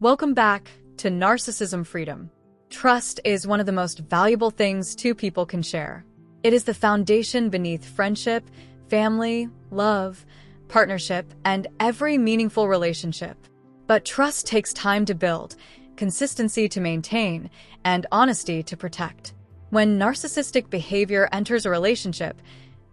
Welcome back to Narcissism Freedom. Trust is one of the most valuable things two people can share. It is the foundation beneath friendship, family, love, partnership, and every meaningful relationship. But trust takes time to build, consistency to maintain, and honesty to protect. When narcissistic behavior enters a relationship,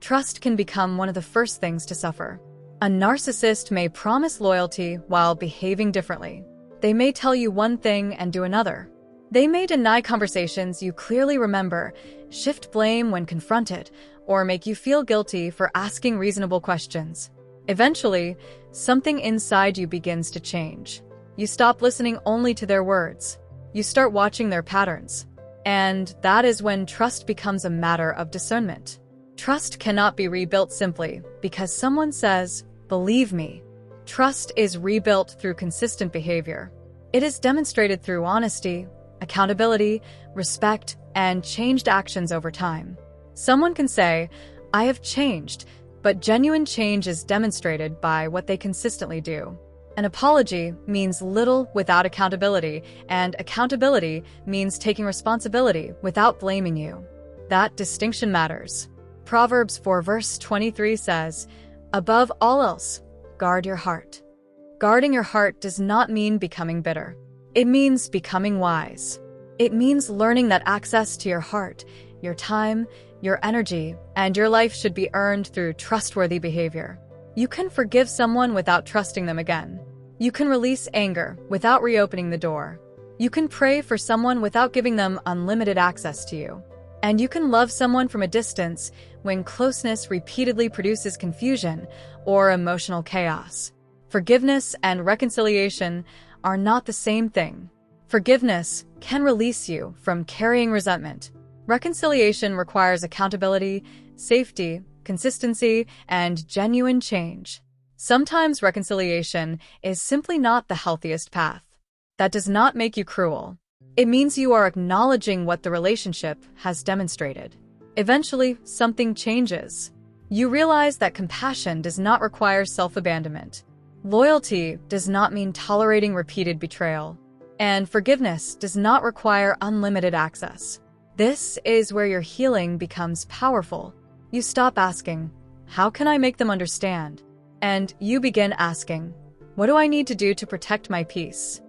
trust can become one of the first things to suffer. A narcissist may promise loyalty while behaving differently. They may tell you one thing and do another. They may deny conversations you clearly remember, shift blame when confronted, or make you feel guilty for asking reasonable questions. Eventually, something inside you begins to change. You stop listening only to their words. You start watching their patterns. And that is when trust becomes a matter of discernment. Trust cannot be rebuilt simply because someone says, "Believe me." Trust is rebuilt through consistent behavior. It is demonstrated through honesty, accountability, respect, and changed actions over time. Someone can say, "I have changed," but genuine change is demonstrated by what they consistently do. An apology means little without accountability, and accountability means taking responsibility without blaming you. That distinction matters. Proverbs 4 verse 23 says, "Above all else, guard your heart." Guarding your heart does not mean becoming bitter. It means becoming wise. It means learning that access to your heart, your time, your energy, and your life should be earned through trustworthy behavior. You can forgive someone without trusting them again. You can release anger without reopening the door. You can pray for someone without giving them unlimited access to you. And you can love someone from a distance when closeness repeatedly produces confusion or emotional chaos. Forgiveness and reconciliation are not the same thing. Forgiveness can release you from carrying resentment. Reconciliation requires accountability, safety, consistency, and genuine change. Sometimes reconciliation is simply not the healthiest path. That does not make you cruel. It means you are acknowledging what the relationship has demonstrated. Eventually, something changes. You realize that compassion does not require self-abandonment. Loyalty does not mean tolerating repeated betrayal. And forgiveness does not require unlimited access. This is where your healing becomes powerful. You stop asking, "How can I make them understand?" And you begin asking, "What do I need to do to protect my peace?"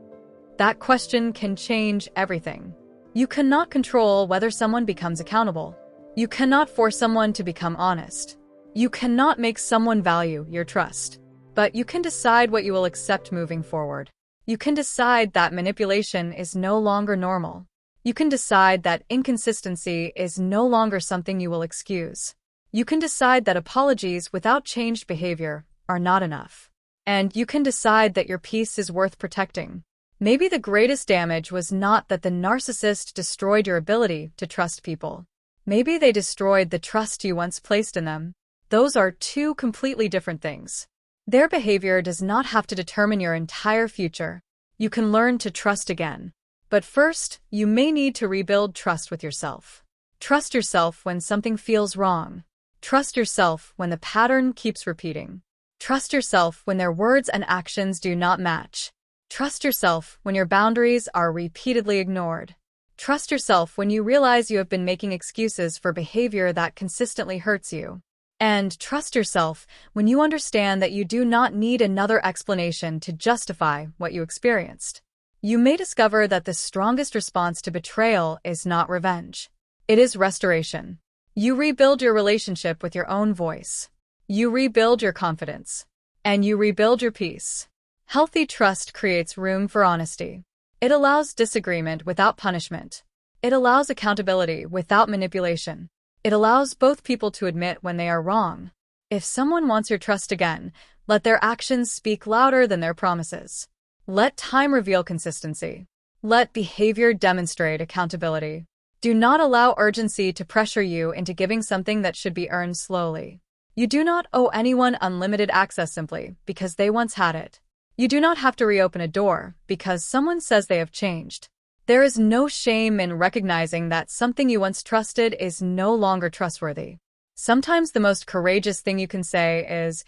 That question can change everything. You cannot control whether someone becomes accountable. You cannot force someone to become honest. You cannot make someone value your trust. But you can decide what you will accept moving forward. You can decide that manipulation is no longer normal. You can decide that inconsistency is no longer something you will excuse. You can decide that apologies without changed behavior are not enough. And you can decide that your peace is worth protecting. Maybe the greatest damage was not that the narcissist destroyed your ability to trust people. Maybe they destroyed the trust you once placed in them. Those are two completely different things. Their behavior does not have to determine your entire future. You can learn to trust again. But first, you may need to rebuild trust with yourself. Trust yourself when something feels wrong. Trust yourself when the pattern keeps repeating. Trust yourself when their words and actions do not match. Trust yourself when your boundaries are repeatedly ignored. Trust yourself when you realize you have been making excuses for behavior that consistently hurts you. And trust yourself when you understand that you do not need another explanation to justify what you experienced. You may discover that the strongest response to betrayal is not revenge. It is restoration. You rebuild your relationship with your own voice. You rebuild your confidence. And you rebuild your peace. Healthy trust creates room for honesty. It allows disagreement without punishment. It allows accountability without manipulation. It allows both people to admit when they are wrong. If someone wants your trust again, let their actions speak louder than their promises. Let time reveal consistency. Let behavior demonstrate accountability. Do not allow urgency to pressure you into giving something that should be earned slowly. You do not owe anyone unlimited access simply because they once had it. You do not have to reopen a door because someone says they have changed. There is no shame in recognizing that something you once trusted is no longer trustworthy. Sometimes the most courageous thing you can say is,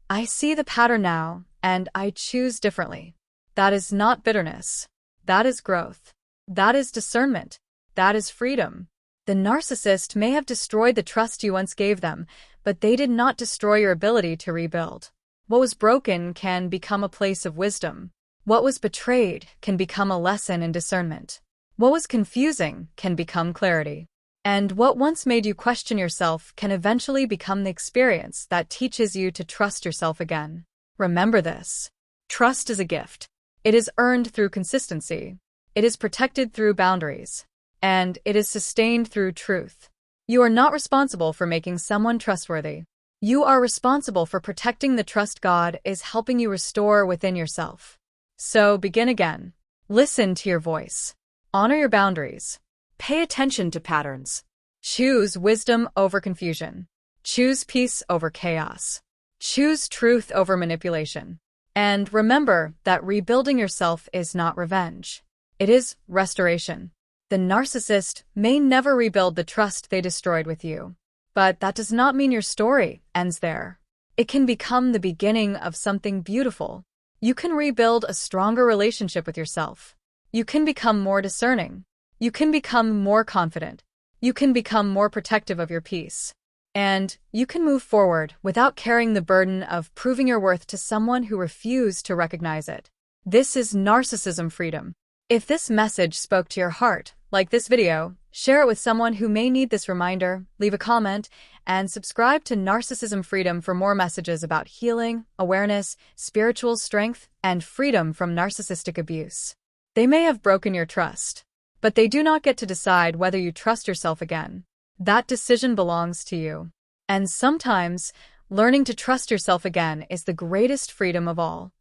"I see the pattern now, and I choose differently." That is not bitterness. That is growth. That is discernment. That is freedom. The narcissist may have destroyed the trust you once gave them, but they did not destroy your ability to rebuild. What was broken can become a place of wisdom. What was betrayed can become a lesson in discernment. What was confusing can become clarity. And what once made you question yourself can eventually become the experience that teaches you to trust yourself again. Remember this. Trust is a gift. It is earned through consistency. It is protected through boundaries. And it is sustained through truth. You are not responsible for making someone trustworthy. You are responsible for protecting the trust God is helping you restore within yourself. So begin again. Listen to your voice. Honor your boundaries. Pay attention to patterns. Choose wisdom over confusion. Choose peace over chaos. Choose truth over manipulation. And remember that rebuilding yourself is not revenge. It is restoration. The narcissist may never rebuild the trust they destroyed with you. But that does not mean your story ends there. It can become the beginning of something beautiful. You can rebuild a stronger relationship with yourself. You can become more discerning. You can become more confident. You can become more protective of your peace. And you can move forward without carrying the burden of proving your worth to someone who refused to recognize it. This is narcissism freedom. If this message spoke to your heart, like this video, share it with someone who may need this reminder, leave a comment, and subscribe to Narcissism Freedom for more messages about healing, awareness, spiritual strength, and freedom from narcissistic abuse. They may have broken your trust, but they do not get to decide whether you trust yourself again. That decision belongs to you. And sometimes, learning to trust yourself again is the greatest freedom of all.